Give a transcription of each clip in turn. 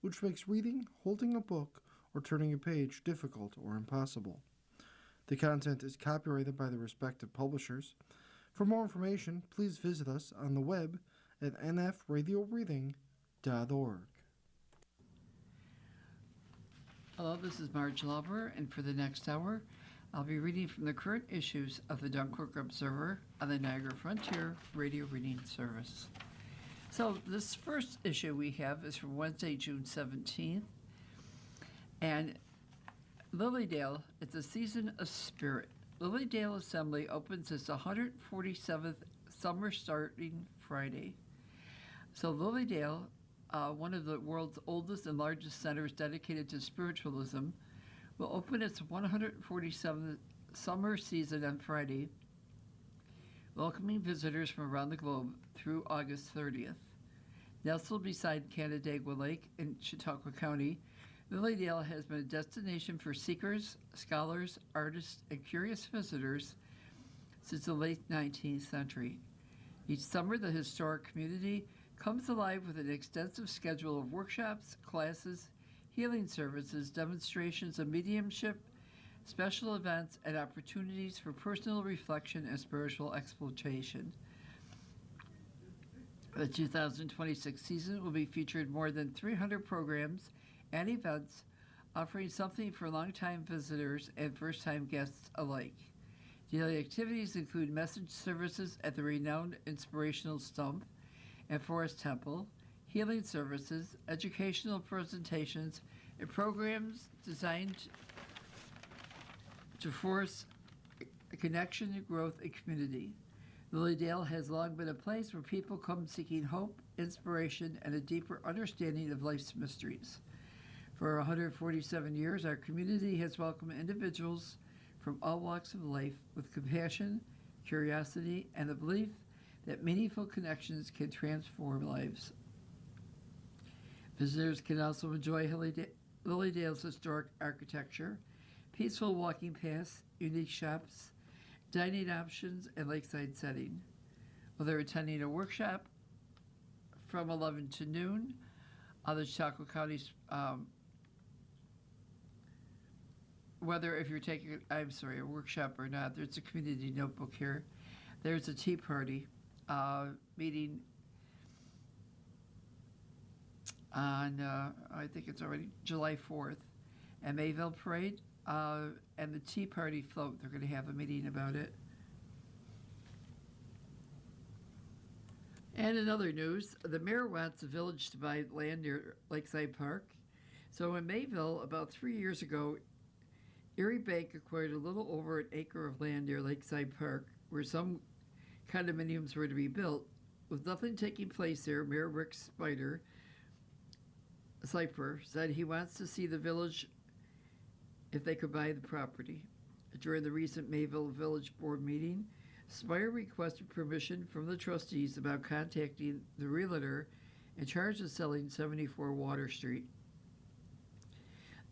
which makes reading, holding a book, or turning a page difficult or impossible. The content is copyrighted by the respective publishers. For more information, please visit us on the web at nfradioreading.org. Hello, this is Marge Lover, and for the next hour, I'll be reading from the current issues of the Dunkirk Observer on the Niagara Frontier Radio Reading Service. So this first issue we have is from Wednesday, June 17th, and Lilydale, it's a season of spirit. Lilydale Assembly opens its 147th summer starting Friday. So Lilydale, one of the world's oldest and largest centers dedicated to spiritualism, will open its 147th summer season on Friday, welcoming visitors from around the globe through August 30th. Nestled beside Canandaigua Lake in Chautauqua County, Lilydale has been a destination for seekers, scholars, artists, and curious visitors since the late 19th century. Each summer, the historic community comes alive with an extensive schedule of workshops, classes, healing services, demonstrations of mediumship, special events, and opportunities for personal reflection and spiritual exploration. The 2026 season will be featured more than 300 programs and events, offering something for longtime visitors and first-time guests alike. Daily activities include message services at the renowned Inspirational Stump and Forest Temple, healing services, educational presentations, and programs designed to force connection, growth, and community. Lilydale has long been a place where people come seeking hope, inspiration, and a deeper understanding of life's mysteries. For 147 years, our community has welcomed individuals from all walks of life with compassion, curiosity, and the belief that meaningful connections can transform lives. Visitors can also enjoy Lilydale's historic architecture, peaceful walking paths, unique shops, dining options, and lakeside setting. Whether attending a workshop from 11 to noon on the Chautauqua County's whether if you're taking, a workshop or not, there's a community notebook here. There's a tea party meeting on, I think it's already July 4th, and Mayville Parade, and the tea party float. They're going to have a meeting about it. And in other news, the mayor wants the village to buy land near Lakeside Park. So in Mayville, about 3 years ago, Erie Bank acquired a little over an acre of land near Lakeside Park, where some condominiums were to be built. With nothing taking place there, Mayor Rick Sliper said he wants to see the village if they could buy the property. During the recent Mayville Village Board meeting, Spire requested permission from the trustees about contacting the realtor in charge of selling 74 Water Street.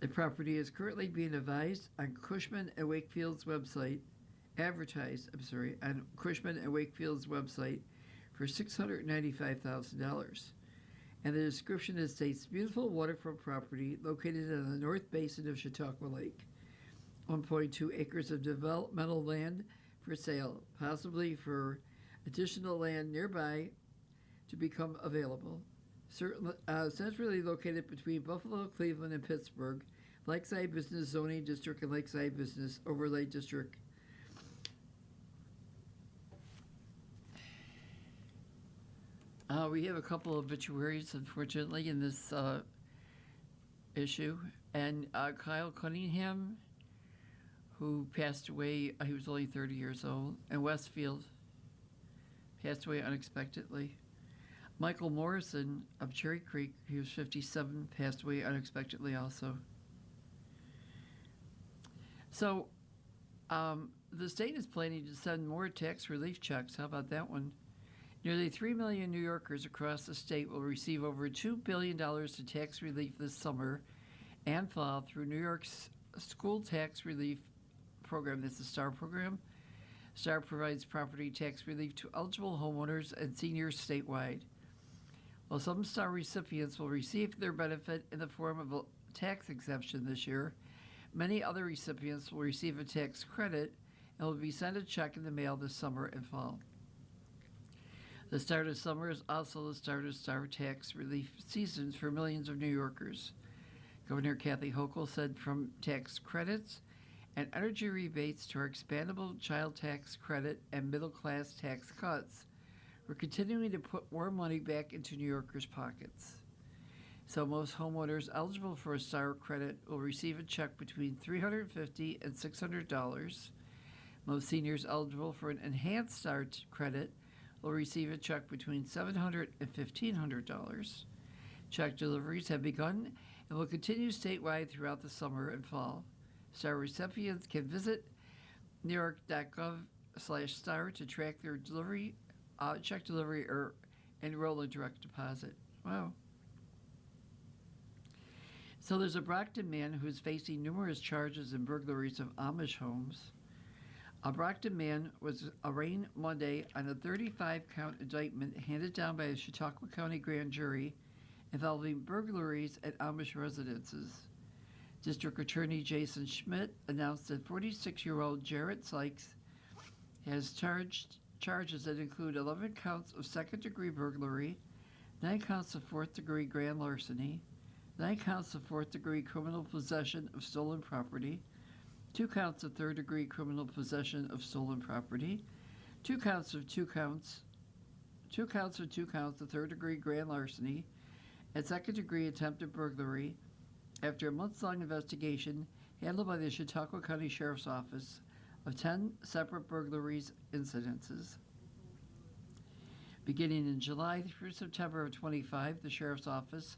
The property is currently being advertised on Cushman and Wakefield's website for $695,000. And the description states beautiful waterfront property located on the north basin of Chautauqua Lake. 1.2 acres of developmental land for sale, possibly for additional land nearby to become available. Centrally located between Buffalo, Cleveland, and Pittsburgh, Lakeside Business Zoning District and Lakeside Business Overlay District. We have a couple of obituaries, unfortunately, in this issue. And Kyle Cunningham, who passed away, he was only 30 years old, and Westfield passed away unexpectedly. Michael Morrison of Cherry Creek, he was 57, passed away unexpectedly also. So the state is planning to send more tax relief checks. How about that one? Nearly 3 million New Yorkers across the state will receive over $2 billion in tax relief this summer and fall through New York's school tax relief program. That's the STAR program. STAR provides property tax relief to eligible homeowners and seniors statewide. While some STAR recipients will receive their benefit in the form of a tax exemption this year, many other recipients will receive a tax credit and will be sent a check in the mail this summer and fall. The start of summer is also the start of STAR tax relief seasons for millions of New Yorkers. Governor Kathy Hochul said from tax credits and energy rebates to our expandable child tax credit and middle-class tax cuts, we're continuing to put more money back into New Yorkers' pockets. So most homeowners eligible for a STAR credit will receive a check between $350 and $600. Most seniors eligible for an enhanced STAR credit will receive a check between $700 and $1,500. Check deliveries have begun and will continue statewide throughout the summer and fall. STAR recipients can visit newyork.gov/STAR to track their delivery, check delivery, or enroll in direct deposit. Wow. So there's a Brockton man who's facing numerous charges in burglaries of Amish homes. A Brockton man was arraigned Monday on a 35-count indictment handed down by a Chautauqua County grand jury involving burglaries at Amish residences. District Attorney Jason Schmidt announced that 46-year-old Jarrett Sykes has charges that include 11 counts of second-degree burglary, 9 counts of fourth-degree grand larceny, 9 counts of fourth-degree criminal possession of stolen property, 2 counts of third-degree criminal possession of stolen property, 2 counts of third-degree grand larceny, and second-degree attempted burglary after a months-long investigation handled by the Chautauqua County Sheriff's Office of 10 separate burglaries incidences. Beginning in July through September of 25, the Sheriff's Office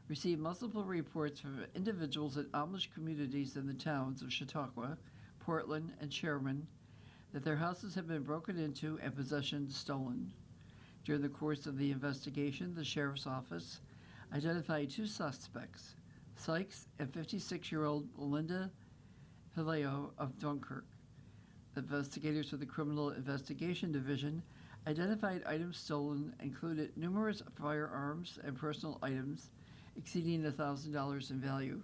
received multiple reports from individuals at Amish communities in the towns of Chautauqua, Portland, and Sherman that their houses had been broken into and possessions stolen. During the course of the investigation, the Sheriff's Office identified 2 suspects, Sykes and 56-year-old Belinda Hileo of Dunkirk. Investigators with the Criminal Investigation Division identified items stolen included numerous firearms and personal items exceeding $1,000 in value.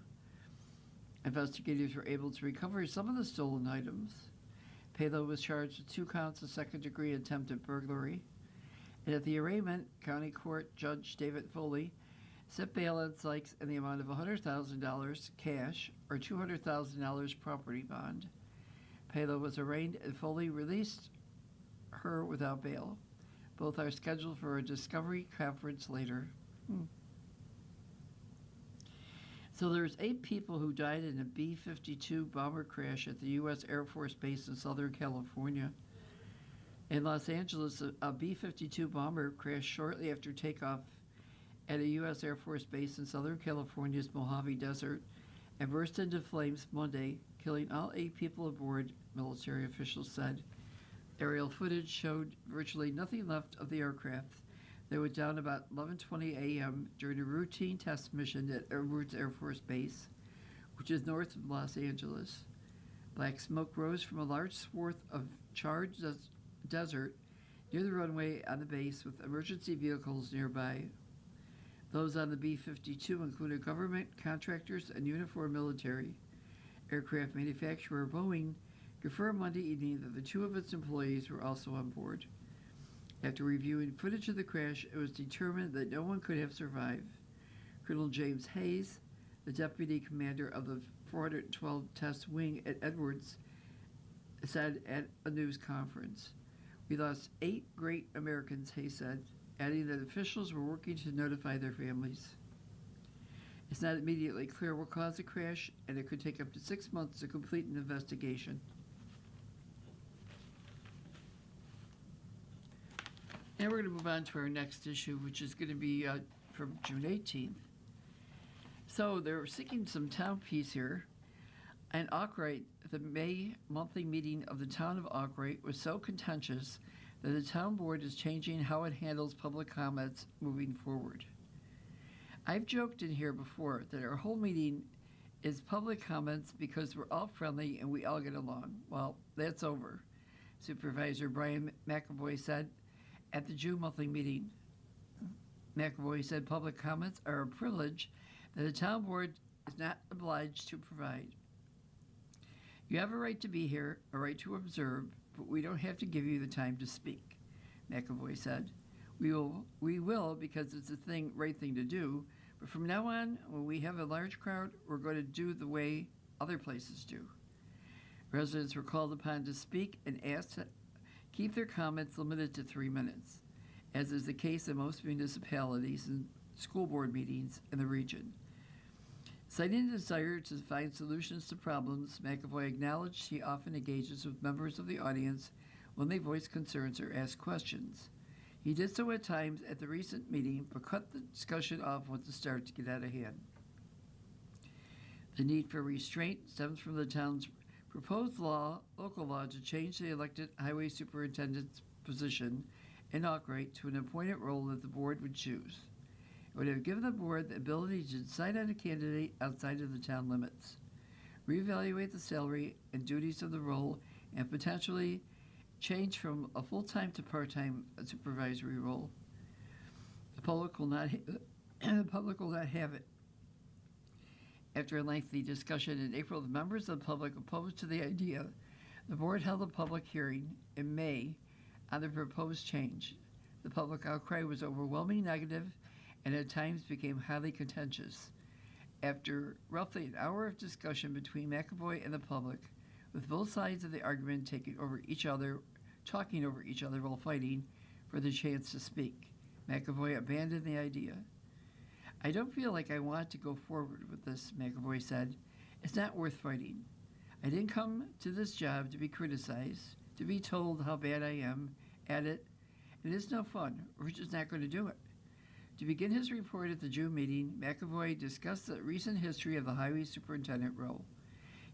Investigators were able to recover some of the stolen items. Palo was charged with 2 counts of second-degree attempted burglary. And at the arraignment, County Court Judge David Foley set bail on Sykes in the amount of $100,000 cash or $200,000 property bond. Palo was arraigned and Foley released her without bail. Both are scheduled for a discovery conference later. So there's 8 people who died in a B-52 bomber crash at the U.S. Air Force Base in Southern California. In Los Angeles, a B-52 bomber crashed shortly after takeoff at a U.S. Air Force Base in Southern California's Mojave Desert and burst into flames Monday, killing all 8 people aboard, military officials said. Aerial footage showed virtually nothing left of the aircraft. They went down about 11:20 a.m. during a routine test mission at Edwards Air Force Base, which is north of Los Angeles. Black smoke rose from a large swath of charred desert near the runway on the base, with emergency vehicles nearby. Those on the B-52 included government, contractors, and uniformed military. Aircraft manufacturer Boeing confirmed Monday evening that the 2 of its employees were also on board. After reviewing footage of the crash, it was determined that no one could have survived. Colonel James Hayes, the deputy commander of the 412 Test Wing at Edwards, said at a news conference, "We lost 8 great Americans," Hayes said, adding that officials were working to notify their families. It's not immediately clear what caused the crash, and it could take up to 6 months to complete an investigation. Now we're going to move on to our next issue, which is going to be from June 18th. So they're seeking some town peace here. And Arkwright, the May monthly meeting of the town of Arkwright was so contentious that the town board is changing how it handles public comments moving forward. I've joked in here before that our whole meeting is public comments because we're all friendly and we all get along. Well, that's over, Supervisor Brian McAvoy said at the June monthly meeting. McAvoy said public comments are a privilege that the town board is not obliged to provide. You have a right to be here, a right to observe, but we don't have to give you the time to speak, McAvoy said. We will because it's the right thing to do, but from now on, when we have a large crowd, we're going to do the way other places do. Residents were called upon to speak and asked to keep their comments limited to 3 minutes, as is the case in most municipalities and school board meetings in the region. Citing the desire to find solutions to problems, McAvoy acknowledged he often engages with members of the audience when they voice concerns or ask questions. He did so at times at the recent meeting, but cut the discussion off once it started to get out of hand. The need for restraint stems from the town's proposed local law to change the elected highway superintendent's position inaugurate to an appointed role that the board would choose. It would have given the board the ability to decide on a candidate outside of the town limits, reevaluate the salary and duties of the role, and potentially change from a full-time to part-time supervisory role. The public will not have it. After a lengthy discussion in April, the members of the public opposed to the idea. The board held a public hearing in May on the proposed change. The public outcry was overwhelmingly negative and at times became highly contentious. After roughly an hour of discussion between McAvoy and the public, with both sides of the argument talking over each other while fighting for the chance to speak, McAvoy abandoned the idea. I don't feel like I want to go forward with this, McAvoy said. It's not worth fighting. I didn't come to this job to be criticized, to be told how bad I am at it. It is no fun. We're just not going to do it. To begin his report at the June meeting, McAvoy discussed the recent history of the highway superintendent role.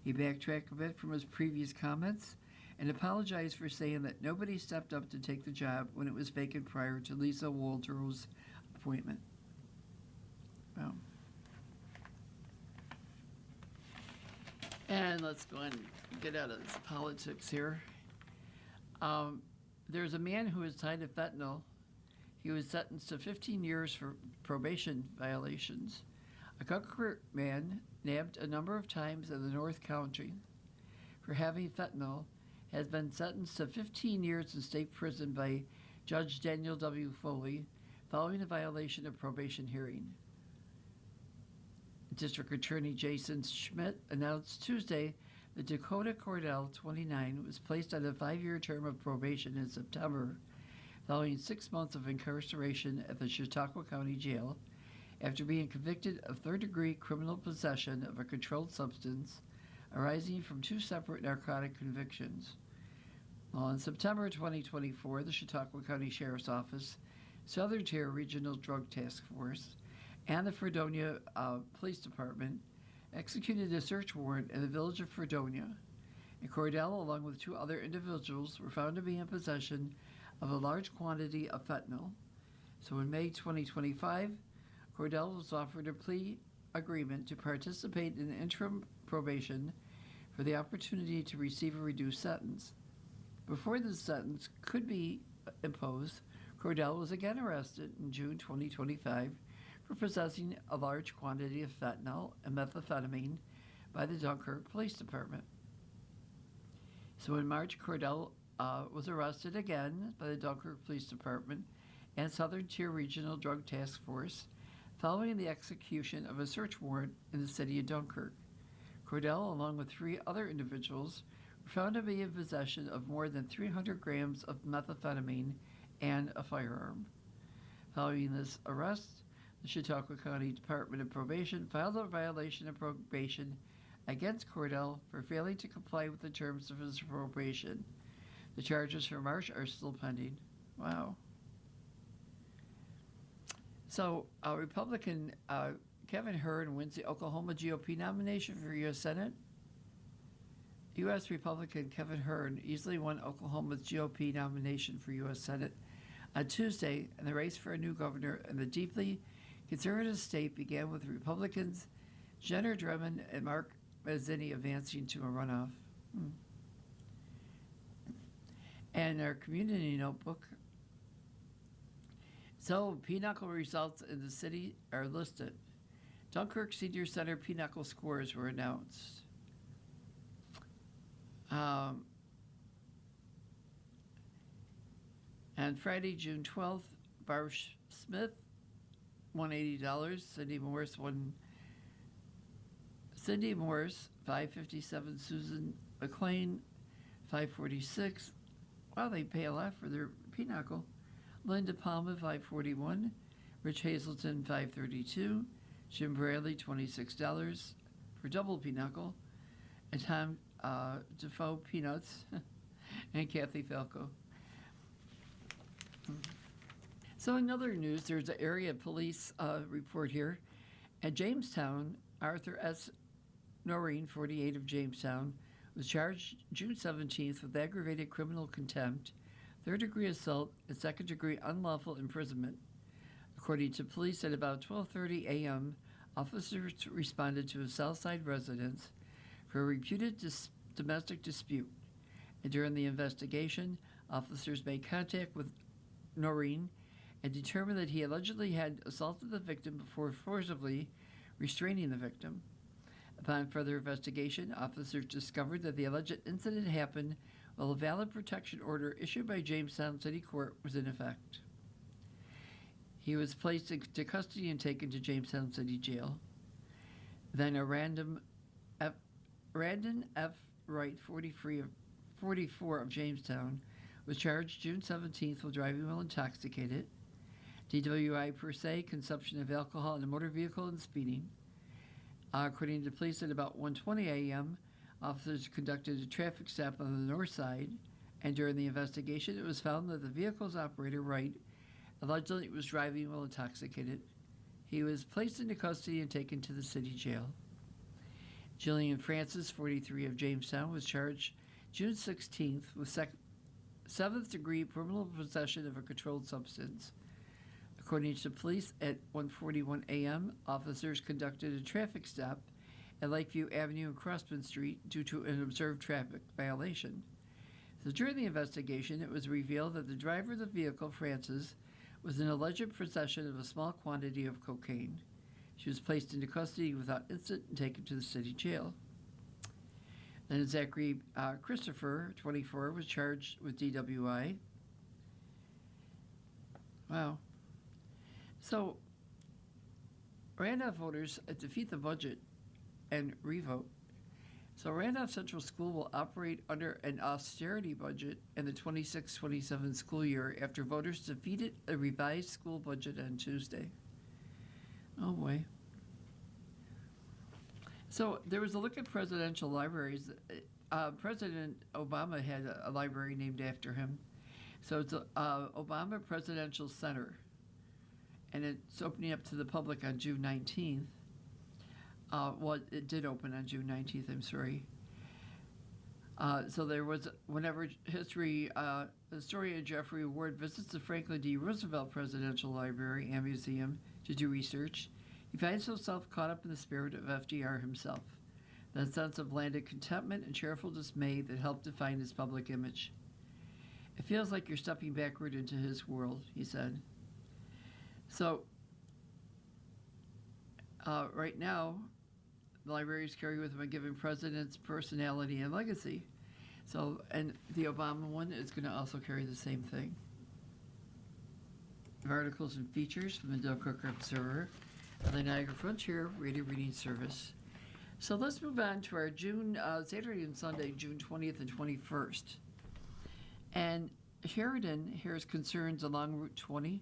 He backtracked a bit from his previous comments and apologized for saying that nobody stepped up to take the job when it was vacant prior to Lisa Waldrow's appointment. Well, and let's go and get out of this politics here. There's a man who was tied to fentanyl. He was sentenced to 15 years for probation violations. A Dunkirk man, nabbed a number of times in the North County for having fentanyl, has been sentenced to 15 years in state prison by Judge Daniel W. Foley following a violation of probation hearing. District Attorney Jason Schmidt announced Tuesday that Dakota Cordell, 29, was placed on a 5-year term of probation in September following 6 months of incarceration at the Chautauqua County Jail after being convicted of third-degree criminal possession of a controlled substance arising from 2 separate narcotic convictions. Well, in September 2024, the Chautauqua County Sheriff's Office, Southern Tier Regional Drug Task Force, and the Fredonia Police Department executed a search warrant in the village of Fredonia. And Cordell, along with 2 other individuals, were found to be in possession of a large quantity of fentanyl. So in May 2025, Cordell was offered a plea agreement to participate in interim probation for the opportunity to receive a reduced sentence. Before the sentence could be imposed, Cordell was again arrested in June 2025 for possessing a large quantity of fentanyl and methamphetamine by the Dunkirk Police Department. So in March, Cordell was arrested again by the Dunkirk Police Department and Southern Tier Regional Drug Task Force following the execution of a search warrant in the city of Dunkirk. Cordell, along with 3 other individuals, were found to be in possession of more than 300 grams of methamphetamine and a firearm. Following this arrest, the Chautauqua County Department of Probation filed a violation of probation against Cordell for failing to comply with the terms of his probation. The charges for March are still pending. Wow. So, Republican Kevin Hurd wins the Oklahoma GOP nomination for U.S. Senate. U.S. Republican Kevin Hurd easily won Oklahoma's GOP nomination for U.S. Senate on Tuesday, and the race for a new governor in the deeply conservative state began with Republicans Jenner Drummond and Mark Mazzini advancing to a runoff. And our community notebook, So, Pinochle results in the city are listed. Dunkirk Senior Center Pinochle scores were announced. And Friday, June 12th, Barbara Smith, $180. Cindy Morris, $557. Susan McLean, $546. Wow, they pay a lot for their Pinochle. Linda Palma, $541. Rich Hazelton, $532. Jim Bradley, $26 for double Pinochle. And Tom Defoe, peanuts. And Kathy Falco. So in other news, there's an area police report here. At Jamestown, Arthur S. Noreen, 48 of Jamestown, was charged June 17th with aggravated criminal contempt, third-degree assault, and second-degree unlawful imprisonment. According to police, at about 12:30 a.m., officers responded to a Southside residence for a reputed domestic dispute. And during the investigation, officers made contact with Noreen and determined that he allegedly had assaulted the victim before forcibly restraining the victim. Upon further investigation, officers discovered that the alleged incident happened while a valid protection order issued by Jamestown City Court was in effect. He was placed into custody and taken to Jamestown City Jail. Then Randon F. Wright, 44 of Jamestown, was charged June 17th with driving while intoxicated, DWI per se, consumption of alcohol in a motor vehicle, and speeding. According to police, at about 1:20 a.m., officers conducted a traffic stop on the north side, and during the investigation, it was found that the vehicle's operator, Wright, allegedly was driving while intoxicated. He was placed into custody and taken to the city jail. Jillian Francis, 43 of Jamestown, was charged June 16th with seventh-degree criminal possession of a controlled substance. According to police, at 1:41 a.m., officers conducted a traffic stop at Lakeview Avenue and Crossman Street due to an observed traffic violation. So during the investigation, it was revealed that the driver of the vehicle, Francis, was in alleged possession of a small quantity of cocaine. She was placed into custody without incident and taken to the city jail. Then Zachary Christopher, 24, was charged with DWI. Wow. So, Randolph voters defeat the budget and revote. So Randolph Central School will operate under an austerity budget in the 26-27 school year after voters defeated a revised school budget on Tuesday. Oh boy. So there was a look at presidential libraries. President Obama had a library named after him. So it's Obama Presidential Center. And it's opening up to the public on June 19th. Well, it did open on June 19th, I'm sorry. So there was, whenever historian Jeffrey Ward visits the Franklin D. Roosevelt Presidential Library and Museum to do research, he finds himself caught up in the spirit of FDR himself, that sense of landed contentment and cheerful dismay that helped define his public image. It feels like you're stepping backward into his world, he said. So, right now, the libraries carry with them a given president's personality and legacy. So, and the Obama one is going to also carry the same thing. Articles and features from the Dunkirk Observer and the Niagara Frontier Radio Reading Service. So let's move on to our Saturday and Sunday, June 20th and 21st. And Sheridan hears concerns along Route 20.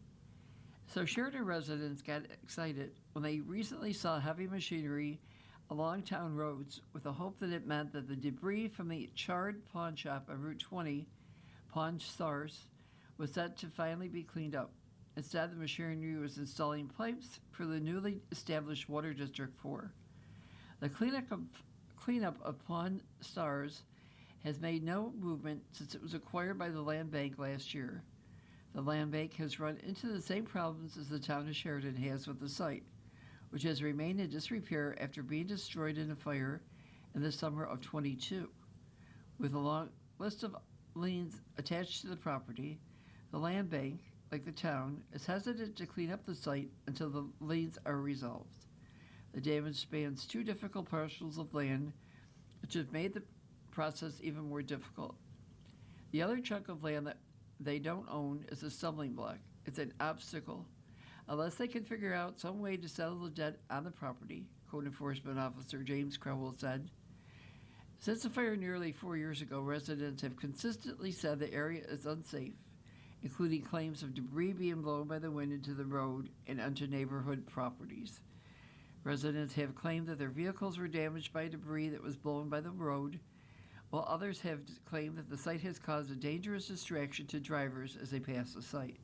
So Sheridan residents got excited when they recently saw heavy machinery along town roads with the hope that it meant that the debris from the charred pawn shop on Route 20, Pawn Stars, was set to finally be cleaned up. Instead, the machinery was installing pipes for the newly established Water District 4. The cleanup of Pawn Stars has made no movement since it was acquired by the land bank last year. The land bank has run into the same problems as the town of Sheridan has with the site, which has remained in disrepair after being destroyed in a fire in the summer of 22. With a long list of liens attached to the property, the land bank like the town, is hesitant to clean up the site until the liens are resolved. The damage spans 2 difficult parcels of land, which have made the process even more difficult. The other chunk of land that they don't own is a stumbling block. It's an obstacle. Unless they can figure out some way to settle the debt on the property, Code Enforcement Officer James Crowell said. Since the fire nearly 4 years ago, residents have consistently said the area is unsafe, including claims of debris being blown by the wind into the road and onto neighborhood properties. Residents have claimed that their vehicles were damaged by debris that was blown by the road, while others have claimed that the site has caused a dangerous distraction to drivers as they pass the site.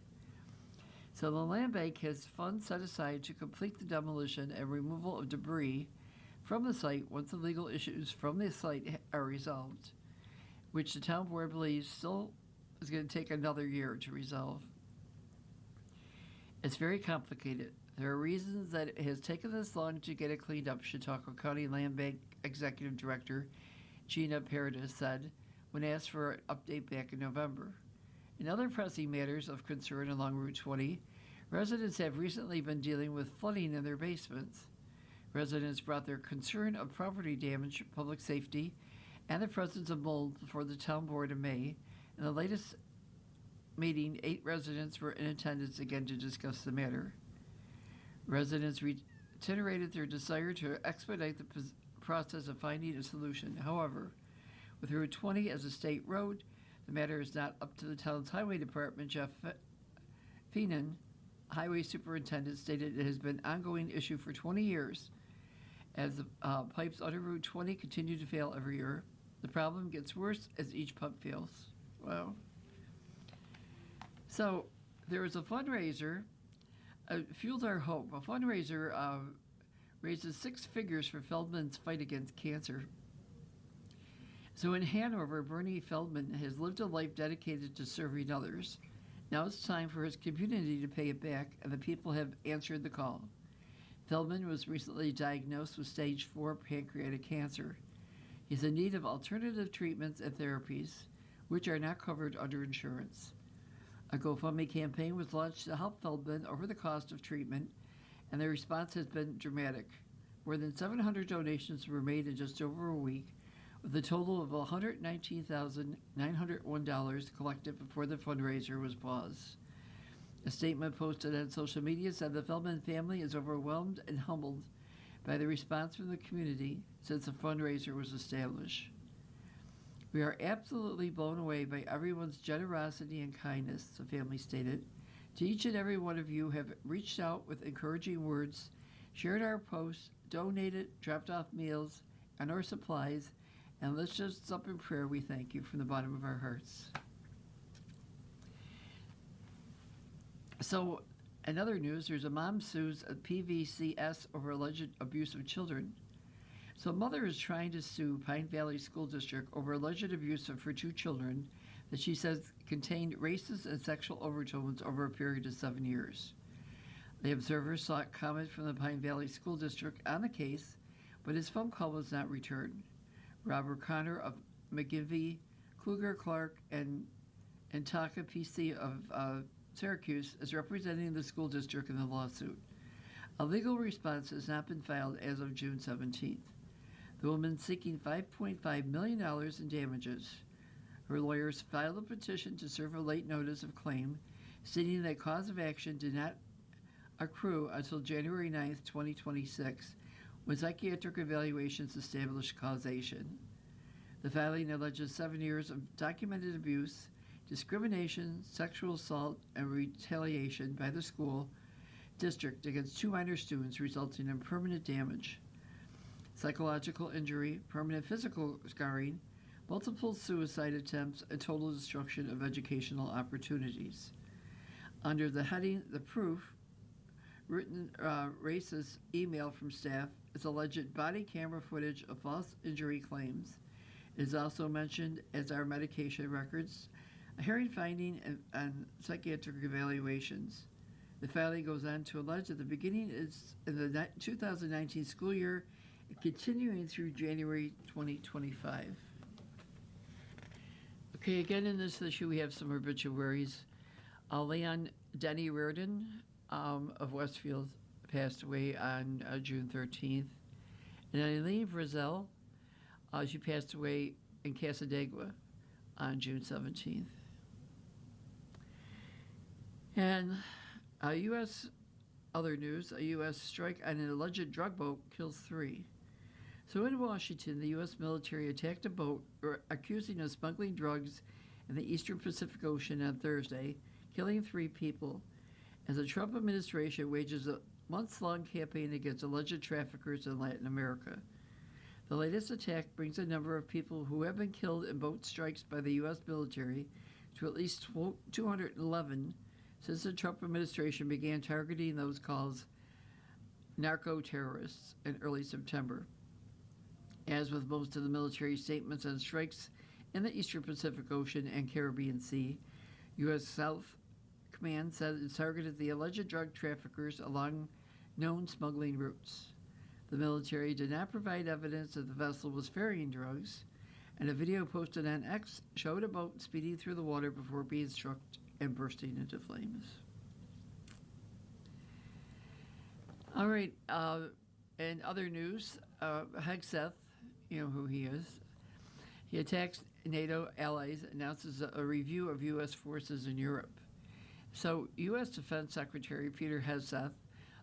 So the land bank has funds set aside to complete the demolition and removal of debris from the site once the legal issues from the site are resolved, which the town board believes still is going to take another year to resolve. It's very complicated. There are reasons that it has taken this long to get it cleaned up, Chautauqua County Land Bank Executive Director Gina Paredes said when asked for an update back in November. In other pressing matters of concern along Route 20, residents have recently been dealing with flooding in their basements. Residents brought their concern of property damage, public safety, and the presence of mold before the town board in May. In the latest meeting, 8 residents were in attendance again to discuss the matter. Residents reiterated their desire to expedite the process of finding a solution. However, with Route 20 as a state road, the matter is not up to the town's highway department. Jeff Feenan, highway superintendent, stated it has been an ongoing issue for 20 years. As the pipes under Route 20 continue to fail every year, the problem gets worse as each pump fails. Wow. So there is a fundraiser, Fueled Our Hope. A fundraiser raises 6 figures for Feldman's fight against cancer. So in Hanover, Bernie Feldman has lived a life dedicated to serving others. Now it's time for his community to pay it back, and the people have answered the call. Feldman was recently diagnosed with stage 4 pancreatic cancer. He's in need of alternative treatments and therapies, which are not covered under insurance. A GoFundMe campaign was launched to help Feldman over the cost of treatment, and the response has been dramatic. More than 700 donations were made in just over a week, with a total of $119,901 collected before the fundraiser was paused. A statement posted on social media said the Feldman family is overwhelmed and humbled by the response from the community since the fundraiser was established. We are absolutely blown away by everyone's generosity and kindness, the family stated. To each and every one of you have reached out with encouraging words, shared our posts, donated, dropped off meals and our supplies, and lifted us up in prayer. We thank you from the bottom of our hearts. So, in other news, there's a mom sues a PVCS over alleged abuse of children. So a mother is trying to sue Pine Valley School District over alleged abuse of her 2 children that she says contained racist and sexual overtones over a period of 7 years. The Observer sought comment from the Pine Valley School District on the case, but his phone call was not returned. Robert Connor of McGivey, Kluger Clark, and Taka PC of Syracuse is representing the school district in the lawsuit. A legal response has not been filed as of June 17th. The woman seeking $5.5 million in damages. Her lawyers filed a petition to serve a late notice of claim, stating that cause of action did not accrue until January 9th, 2026, when psychiatric evaluations established causation. The filing alleges 7 years of documented abuse, discrimination, sexual assault, and retaliation by the school district against 2 minor students, resulting in permanent damage, psychological injury, permanent physical scarring, multiple suicide attempts, and total destruction of educational opportunities. Under the heading, The Proof, written racist email from staff is alleged body camera footage of false injury claims. It is also mentioned as our medication records, a hearing finding, and psychiatric evaluations. The filing goes on to allege that the beginning is in the 2019 school year and continuing through January 2025. Okay, again in this issue we have some obituaries. Leon Denny Reardon of Westfield passed away on June 13th. And Eileen Frizzell, she passed away in Casadegua on June 17th. And other news, a U.S. strike on an alleged drug boat kills 3. So in Washington, the U.S. military attacked a boat accusing of smuggling drugs in the eastern Pacific Ocean on Thursday, killing 3 people, as the Trump administration wages a months-long campaign against alleged traffickers in Latin America. The latest attack brings the number of people who have been killed in boat strikes by the U.S. military to at least 211 since the Trump administration began targeting those called narco-terrorists in early September. As with most of the military statements on strikes in the Eastern Pacific Ocean and Caribbean Sea, U.S. South Command said it targeted the alleged drug traffickers along known smuggling routes. The military did not provide evidence that the vessel was ferrying drugs, and a video posted on X showed a boat speeding through the water before being struck and bursting into flames. All right, in other news, Hegseth, you know who he is, he attacks NATO allies, announces a review of U.S. forces in Europe. So, U.S. Defense Secretary Peter Hegseth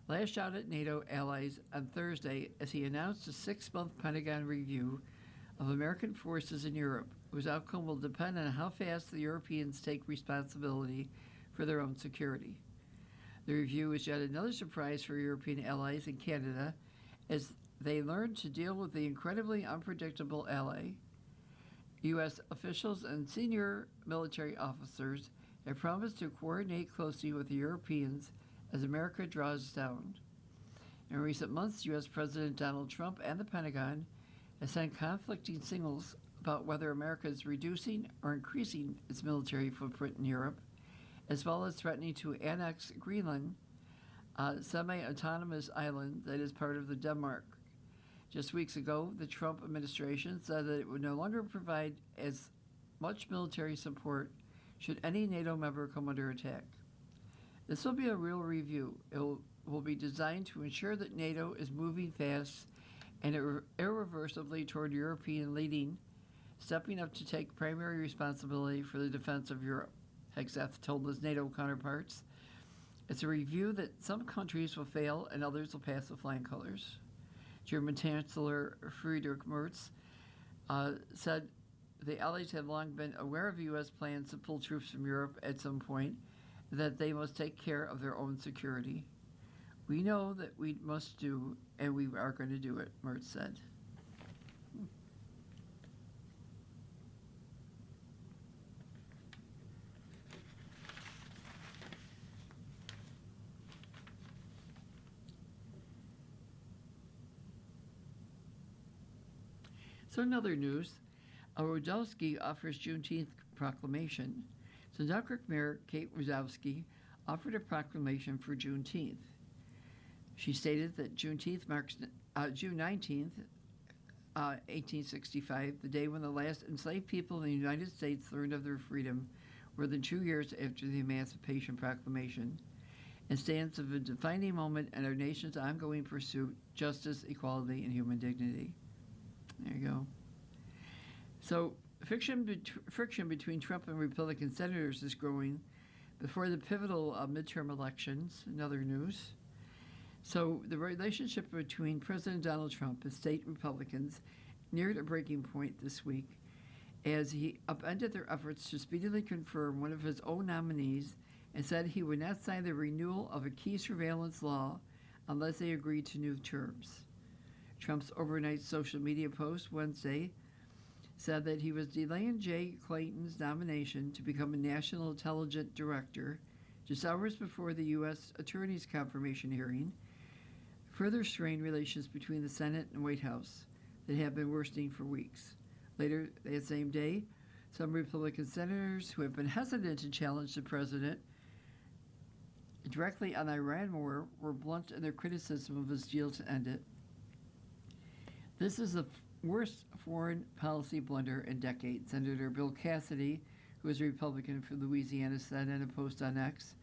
lashed out at NATO allies on Thursday as he announced a 6-month Pentagon review of American forces in Europe, whose outcome will depend on how fast the Europeans take responsibility for their own security. The review is yet another surprise for European allies and Canada as they learn to deal with the incredibly unpredictable ally. U.S. officials and senior military officers have promised to coordinate closely with the Europeans as America draws down. In recent months, U.S. President Donald Trump and the Pentagon have sent conflicting signals about whether America is reducing or increasing its military footprint in Europe, as well as threatening to annex Greenland, a semi-autonomous island that is part of the Denmark. Just weeks ago, the Trump administration said that it would no longer provide as much military support should any NATO member come under attack. This will be a real review. It will be designed to ensure that NATO is moving fast and irreversibly toward European leading, stepping up to take primary responsibility for the defense of Europe, Hegseth told his NATO counterparts. It's a review that some countries will fail and others will pass with flying colors. German Chancellor Friedrich Merz said the Allies have long been aware of U.S. plans to pull troops from Europe at some point, that they must take care of their own security. We know that we must do, and we are going to do it, Merz said. So in other news, Rodowski offers Juneteenth proclamation. So Dunkirk Mayor Kate Rodowski offered a proclamation for Juneteenth. She stated that Juneteenth marks June 19th, 1865, the day when the last enslaved people in the United States learned of their freedom, more than 2 years after the Emancipation Proclamation, and stands as a defining moment in our nation's ongoing pursuit, justice, equality, and human dignity. There you go. So friction between Trump and Republican senators is growing before the pivotal midterm elections, in other news. So the relationship between President Donald Trump and state Republicans neared a breaking point this week as he upended their efforts to speedily confirm one of his own nominees and said he would not sign the renewal of a key surveillance law unless they agreed to new terms. Trump's overnight social media post Wednesday said that he was delaying Jay Clayton's nomination to become a National Intelligence Director just hours before the U.S. Attorney's confirmation hearing, further strained relations between the Senate and White House that have been worsening for weeks. Later that same day, some Republican senators who have been hesitant to challenge the president directly on the Iran war were blunt in their criticism of his deal to end it. This is the worst foreign policy blunder in decades. Senator Bill Cassidy, who is a Republican from Louisiana, said in a post on X.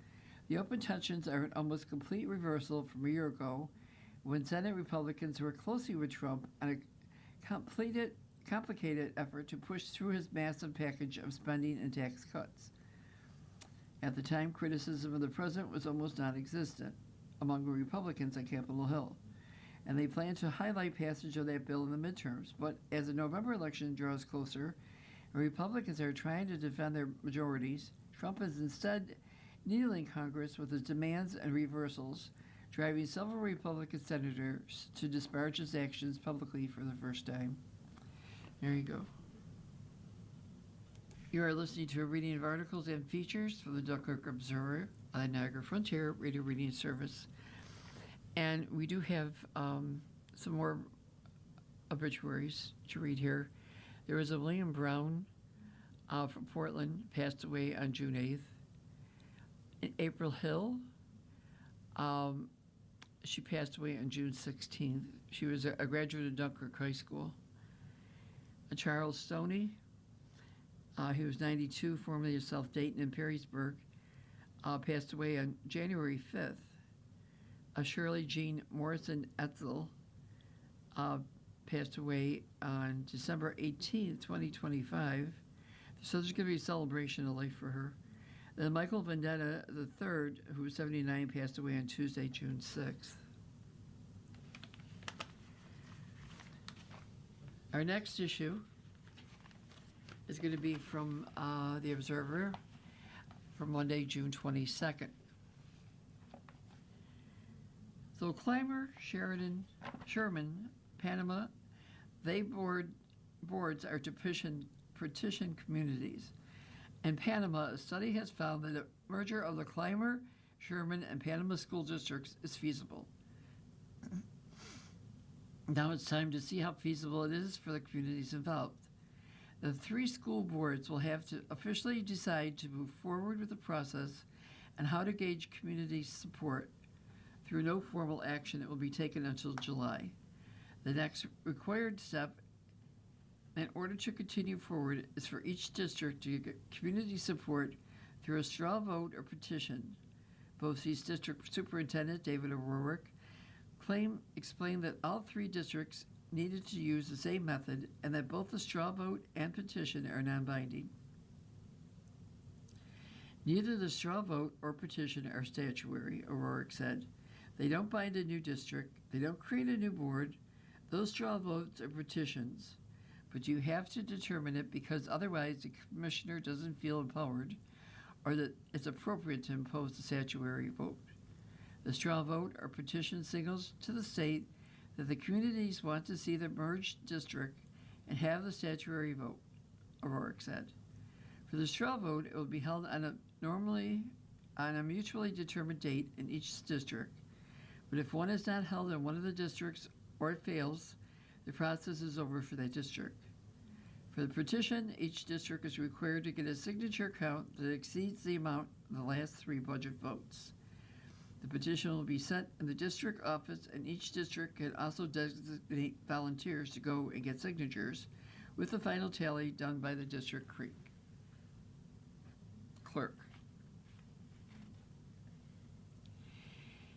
The open tensions are an almost complete reversal from a year ago when Senate Republicans worked closely with Trump on a complicated effort to push through his massive package of spending and tax cuts. At the time, criticism of the president was almost non-existent among the Republicans on Capitol Hill, and they plan to highlight passage of that bill in the midterms. But as the November election draws closer, and Republicans are trying to defend their majorities, Trump is instead needling Congress with his demands and reversals, driving several Republican senators to disparage his actions publicly for the first time. There you go. You are listening to a reading of articles and features from the Dunkirk Observer on the Niagara Frontier Radio Reading Service. And we do have some more obituaries to read here. There was a William Brown from Portland, passed away on June 8th. April Hill, she passed away on June 16th. She was a graduate of Dunkirk High School. Charles Stoney, he was 92, formerly of South Dayton and Perrysburg, passed away on January 5th. Shirley Jean Morrison Etzel passed away on December 18th, 2025. So there's going to be a celebration of life for her. Then Michael Vendetta III, who was 79, passed away on Tuesday, June 6th. Our next issue is going to be from the Observer from Monday, June 22nd. So Clymer, Sherman, Panama, boards are to petition communities. In Panama, a study has found that a merger of the Clymer, Sherman, and Panama school districts is feasible. Now it's time to see how feasible it is for the communities involved. The 3 school boards will have to officially decide to move forward with the process and how to gauge community support. Through no formal action, it will be taken until July. The next required step in order to continue forward is for each district to get community support through a straw vote or petition. BOCES District Superintendent David O'Rourke explained that all 3 districts needed to use the same method and that both the straw vote and petition are non-binding. Neither the straw vote or petition are statutory, O'Rourke said. They don't bind a new district. They don't create a new board. Those straw votes are petitions. But you have to determine it because otherwise the commissioner doesn't feel empowered or that it's appropriate to impose the statutory vote. The straw vote or petition signals to the state that the communities want to see the merged district and have the statutory vote, O'Rourke said. For the straw vote, it will be held on a mutually determined date in each district. But if one is not held in one of the districts or it fails, the process is over for that district. For the petition, each district is required to get a signature count that exceeds the amount of the last 3 budget votes. The petition will be sent in the district office, and each district can also designate volunteers to go and get signatures, with the final tally done by the district clerk.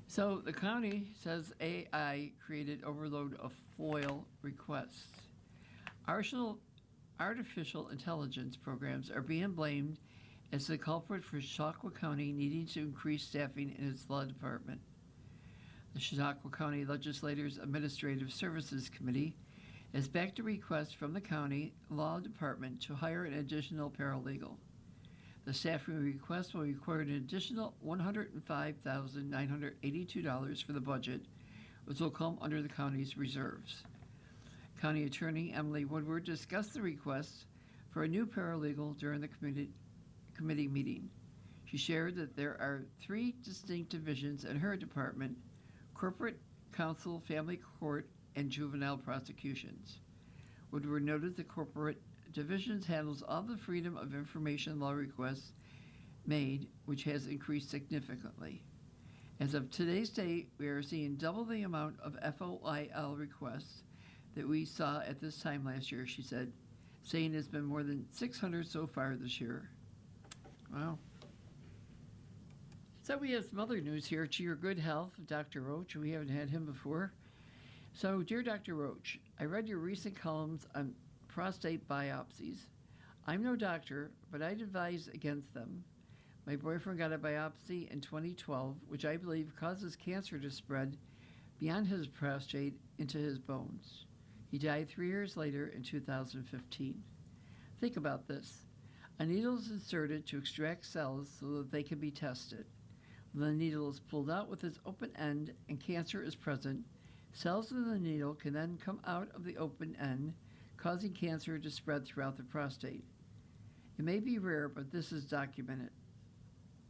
So the county says AI created overload of FOIL requests. Artificial intelligence programs are being blamed as the culprit for Chautauqua County needing to increase staffing in its law department. The Chautauqua County Legislators Administrative Services Committee has backed a request from the county law department to hire an additional paralegal. The staffing request will require an additional $105,982 for the budget, which will come under the county's reserves. County Attorney Emily Woodward discussed the request for a new paralegal during the committee meeting. She shared that there are 3 distinct divisions in her department: corporate, counsel, family court, and juvenile prosecutions. Woodward noted the corporate divisions handles all the freedom of information law requests made, which has increased significantly. As of today's date, we are seeing double the amount of FOIL requests that we saw at this time last year, she said, saying it's been more than 600 so far this year. Wow. So we have some other news here. To your good health, Dr. Roach. We haven't had him before. So, dear Dr. Roach, I read your recent columns on prostate biopsies. I'm no doctor, but I'd advise against them. My boyfriend got a biopsy in 2012, which I believe causes cancer to spread beyond his prostate into his bones. He died 3 years later in 2015. Think about this. A needle is inserted to extract cells so that they can be tested. When the needle is pulled out with its open end and cancer is present, cells in the needle can then come out of the open end, causing cancer to spread throughout the prostate. It may be rare, but this is documented.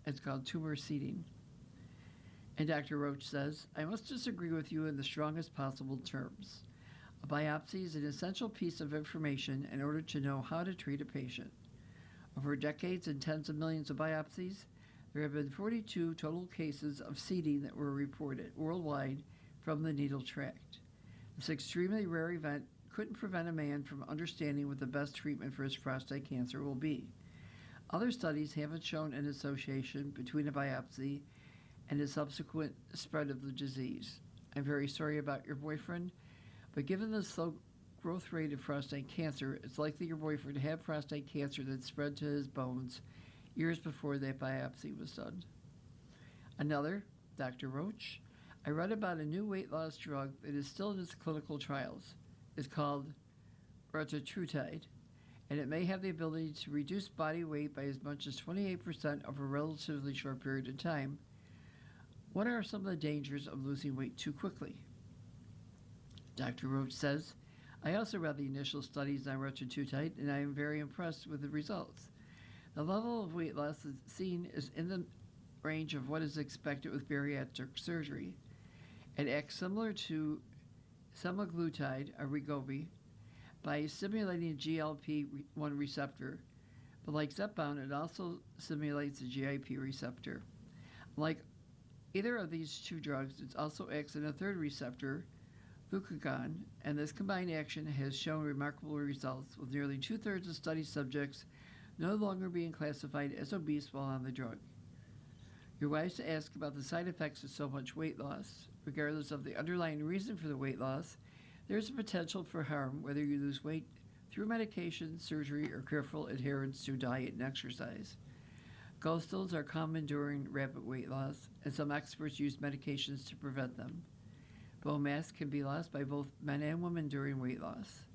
It's called tumor seeding. And Dr. Roach says, I must disagree with you in the strongest possible terms. A biopsy is an essential piece of information in order to know how to treat a patient. Over decades and tens of millions of biopsies, there have been 42 total cases of seeding that were reported worldwide from the needle tract. This extremely rare event couldn't prevent a man from understanding what the best treatment for his prostate cancer will be. Other studies haven't shown an association between a biopsy and the subsequent spread of the disease. I'm very sorry about your boyfriend, but given the slow growth rate of prostate cancer, it's likely your boyfriend had prostate cancer that spread to his bones years before that biopsy was done. Another, Dr. Roach, I read about a new weight loss drug that is still in its clinical trials. It's called retatrutide, and it may have the ability to reduce body weight by as much as 28% over a relatively short period of time. What are some of the dangers of losing weight too quickly? Dr. Roach says, I also read the initial studies on retatrutide, and I am very impressed with the results. The level of weight loss seen is in the range of what is expected with bariatric surgery. It acts similar to semaglutide, or Wegovy, by stimulating GLP-1 receptor, but like Zepbound, it also stimulates the GIP receptor. Like either of these two drugs, it also acts on a third receptor, glucagon, and this combined action has shown remarkable results, with nearly 2/3 of study subjects no longer being classified as obese while on the drug. You're wise to ask about the side effects of so much weight loss. Regardless of the underlying reason for the weight loss, there's a potential for harm whether you lose weight through medication, surgery, or careful adherence to diet and exercise. Gallstones are common during rapid weight loss, and some experts use medications to prevent them. Bone mass can be lost by both men and women during weight loss.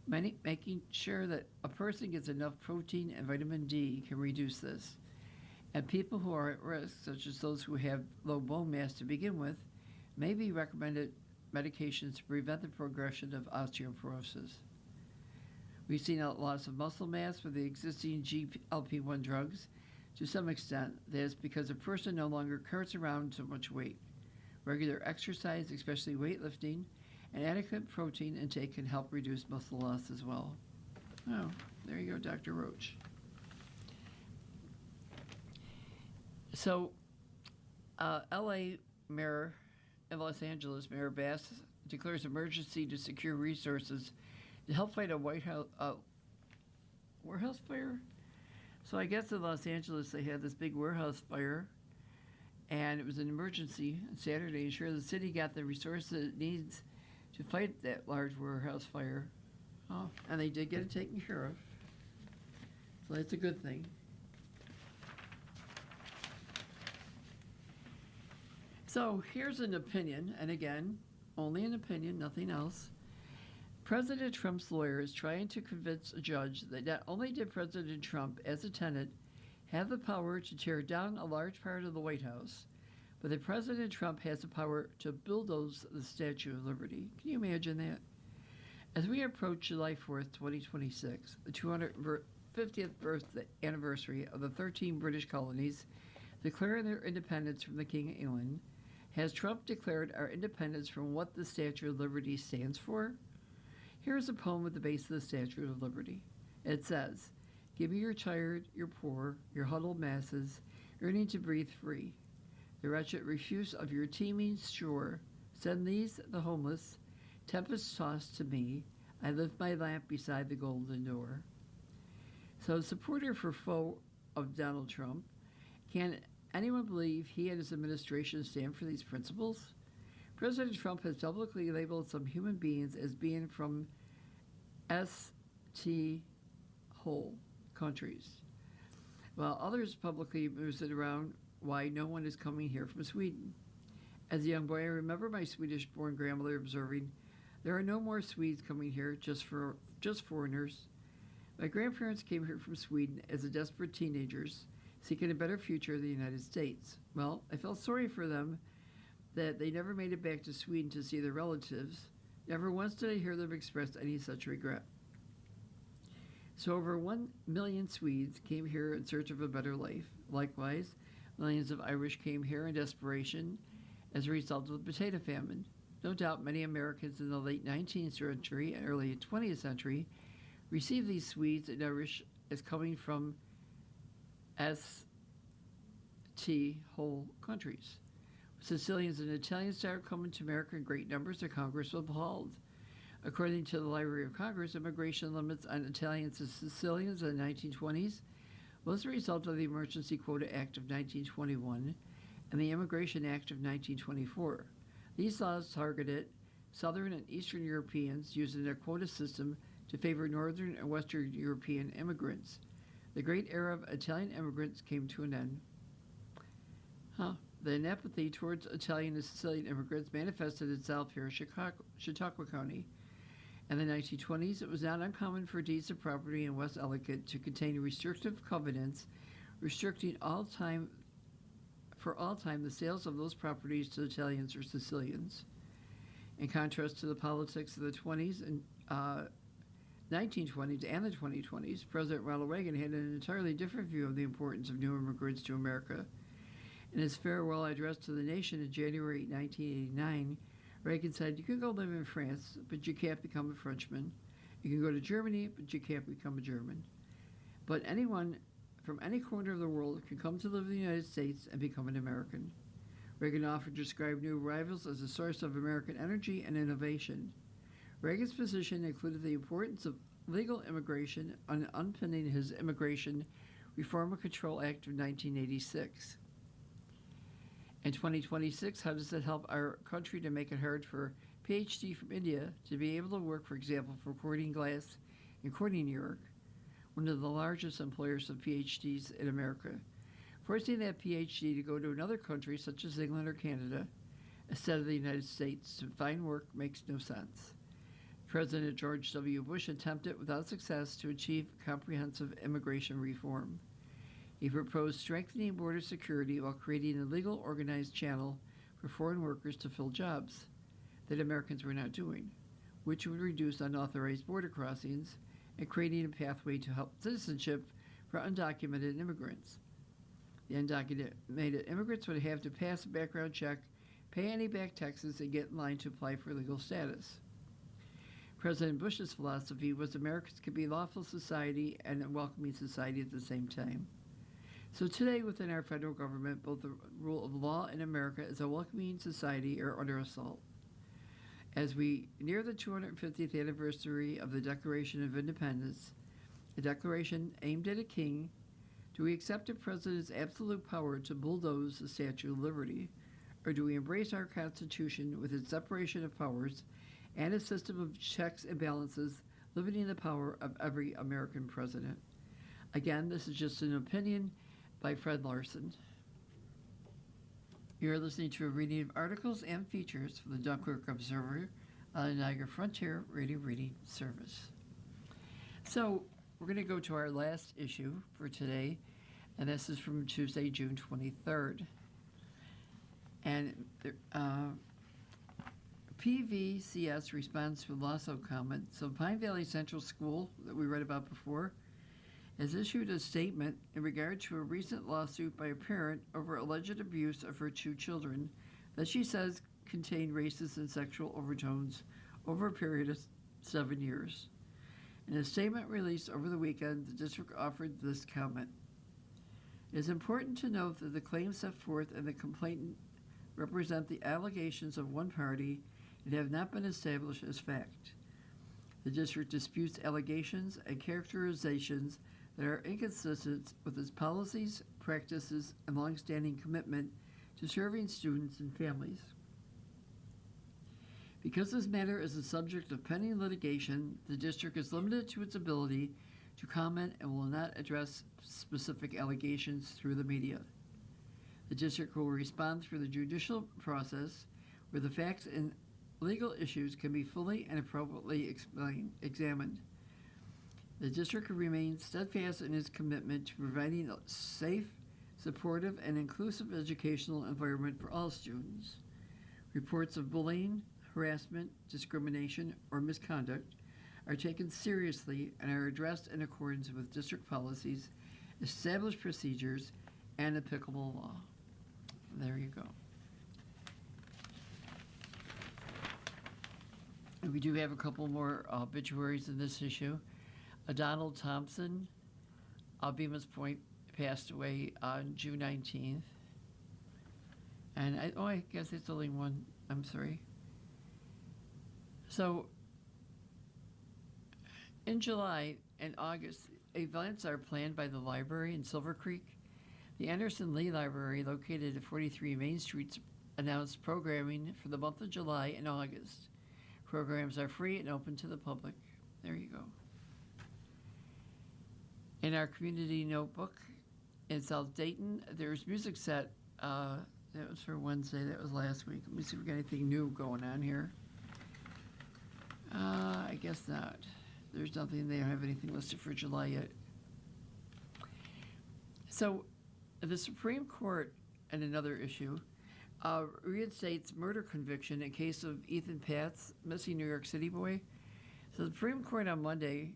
Making sure that a person gets enough protein and vitamin D can reduce this. And people who are at risk, such as those who have low bone mass to begin with, may be recommended medications to prevent the progression of osteoporosis. We've seen a loss of muscle mass with the existing GLP-1 drugs. To some extent, that is because a person no longer carries around so much weight. Regular exercise, especially weightlifting, and adequate protein intake can help reduce muscle loss as well. Oh, there you go, Dr. Roach. So, LA Mayor and Los Angeles Mayor Bass declares emergency to secure resources to help fight a warehouse fire. So I guess in Los Angeles they had this big warehouse fire, and it was an emergency on Saturday. Sure, the city got the resources it needs to fight that large warehouse fire. Oh, and they did get it taken care of. So that's a good thing. So here's an opinion, and again, only an opinion, nothing else. President Trump's lawyer is trying to convince a judge that not only did President Trump, as a tenant, have the power to tear down a large part of the White House, but that President Trump has the power to bulldoze the Statue of Liberty. Can you imagine that? As we approach July 4th, 2026, the 250th birthday anniversary of the 13 British colonies declaring their independence from the King of England, has Trump declared our independence from what the Statue of Liberty stands for? Here's a poem at the base of the Statue of Liberty. It says, "Give me your tired, your poor, your huddled masses, yearning to breathe free. The wretched refuse of your teeming shore. Send these, the homeless, tempest-tossed to me. I lift my lamp beside the golden door." So supporter for of Donald Trump. Can anyone believe he and his administration stand for these principles? President Trump has publicly labeled some human beings as being from ST whole countries, while others publicly moves it around why no one is coming here from Sweden. As a young boy, I remember my Swedish-born grandmother observing, "There are no more Swedes coming here, just foreigners." My grandparents came here from Sweden as desperate teenagers, seeking a better future in the United States. Well, I felt sorry for them that they never made it back to Sweden to see their relatives. Never once did I hear them express any such regret. So over 1 million Swedes came here in search of a better life. Likewise, millions of Irish came here in desperation as a result of the potato famine. No doubt many Americans in the late 19th century and early 20th century received these Swedes and Irish as coming from ST whole countries. Sicilians and Italians started coming to America in great numbers. The Congress was appalled. According to the Library of Congress, immigration limits on Italians and Sicilians in the 1920s was the result of the Emergency Quota Act of 1921 and the Immigration Act of 1924. These laws targeted Southern and Eastern Europeans using their quota system to favor Northern and Western European immigrants. The great era of Italian immigrants came to an end. The apathy towards Italian and Sicilian immigrants manifested itself here in Chautauqua County. In the 1920s, it was not uncommon for deeds of property in West Ellicott to contain restrictive covenants restricting for all time the sales of those properties to Italians or Sicilians. In contrast to the politics of the 20s and 1920s and the 2020s, President Ronald Reagan had an entirely different view of the importance of new immigrants to America. In his farewell address to the nation in January 1989, Reagan said, "You can go live in France, but you can't become a Frenchman. You can go to Germany, but you can't become a German. But anyone from any corner of the world can come to live in the United States and become an American." Reagan often described new arrivals as a source of American energy and innovation. Reagan's position included the importance of legal immigration and underpinning his Immigration Reform and Control Act of 1986. In 2026, how does it help our country to make it hard for PhD from India to be able to work, for example, for Corning Glass in Corning, New York, one of the largest employers of PhDs in America? Forcing that PhD to go to another country, such as England or Canada, instead of the United States to find work makes no sense. President George W. Bush attempted without success to achieve comprehensive immigration reform. He proposed strengthening border security while creating a legal organized channel for foreign workers to fill jobs that Americans were not doing, which would reduce unauthorized border crossings and creating a pathway to help citizenship for undocumented immigrants. The undocumented immigrants would have to pass a background check, pay any back taxes, and get in line to apply for legal status. President Bush's philosophy was Americans could be a lawful society and a welcoming society at the same time. So today, within our federal government, both the rule of law in America as a welcoming society are under assault. As we near the 250th anniversary of the Declaration of Independence, a declaration aimed at a king, do we accept the president's absolute power to bulldoze the Statue of Liberty, or do we embrace our Constitution with its separation of powers and a system of checks and balances limiting the power of every American president? Again, this is just an opinion by Fred Larson. You're listening to a reading of articles and features from the Dunkirk Observer on the Niagara Frontier Radio Reading Service. So we're going to go to our last issue for today, and this is from Tuesday, June 23rd. And PVCS responds to a lawsuit comment. So Pine Valley Central School, that we read about before, has issued a statement in regard to a recent lawsuit by a parent over alleged abuse of her 2 children that she says contained racist and sexual overtones over a period of 7 years. In a statement released over the weekend, the district offered this comment. It is important to note that the claims set forth in the complaint represent the allegations of one party and have not been established as fact. The district disputes allegations and characterizations that are inconsistent with its policies, practices, and longstanding commitment to serving students and families. Because this matter is the subject of pending litigation, the district is limited to its ability to comment and will not address specific allegations through the media. The district will respond through the judicial process, where the facts and legal issues can be fully and appropriately examined. The district remains steadfast in its commitment to providing a safe, supportive, and inclusive educational environment for all students. Reports of bullying, harassment, discrimination, or misconduct are taken seriously and are addressed in accordance with district policies, established procedures, and applicable law. There you go. And we do have a couple more obituaries in this issue. Donald Thompson, Bemis Point, passed away on June 19th. And I guess it's only one. I'm sorry. So, in July and August, events are planned by the library in Silver Creek. The Anderson Lee Library, located at 43 Main Street, announced programming for the month of July and August. Programs are free and open to the public. There you go. In our community notebook in South Dayton, there's music set. That was for Wednesday. That was last week. Let me see if we got anything new going on here. I guess not. There's nothing. They don't have anything listed for July yet. So, the Supreme Court, and another issue, reinstates murder conviction in case of Ethan Patz, missing New York City boy. So, the Supreme Court on Monday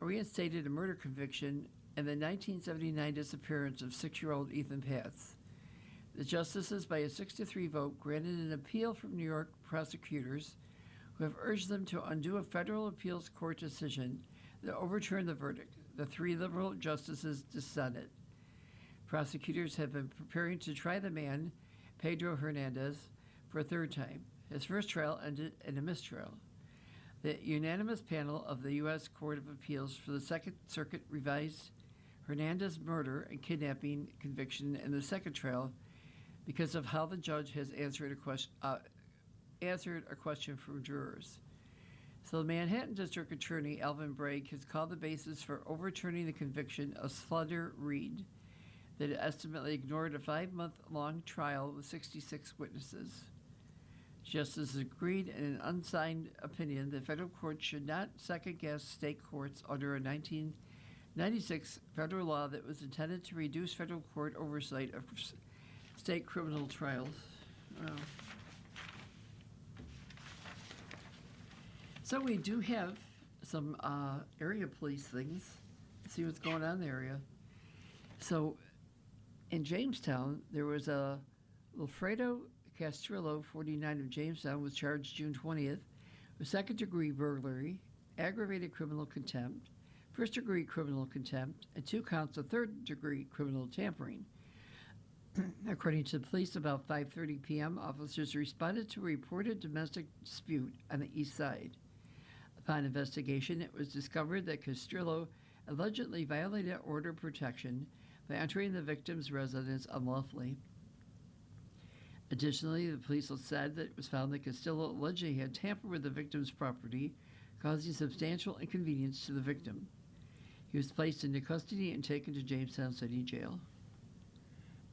reinstated a murder conviction in the 1979 disappearance of 6-year-old Ethan Patz. The justices, by a 6-3 vote, granted an appeal from New York prosecutors who have urged them to undo a federal appeals court decision that overturned the verdict. The 3 liberal justices dissented. Prosecutors have been preparing to try the man, Pedro Hernandez, for a 3rd time. His first trial ended in a mistrial. The unanimous panel of the U.S. Court of Appeals for the Second Circuit revised Hernandez's murder and kidnapping conviction in the second trial because of how the judge has answered a question from jurors. So the Manhattan District Attorney, Alvin Bragg, has called the basis for overturning the conviction a slaughter read that ultimately ignored a 5-month-long trial with 66 witnesses. Justices agreed in an unsigned opinion that federal courts should not second-guess state courts under a 1996 federal law that was intended to reduce federal court oversight of state criminal trials. Wow. So we do have some area police things. Let's see what's going on in the area. So in Jamestown, there was a Wilfredo Castrillo, 49 of Jamestown, was charged June 20th with second-degree burglary, aggravated criminal contempt, first-degree criminal contempt, and 2 counts of third-degree criminal tampering. According to the police, about 5:30 p.m., officers responded to a reported domestic dispute on the east side. Upon investigation, it was discovered that Castrillo allegedly violated order of protection by entering the victim's residence unlawfully. Additionally, the police said that it was found that Castillo allegedly had tampered with the victim's property, causing substantial inconvenience to the victim. He was placed into custody and taken to Jamestown City Jail.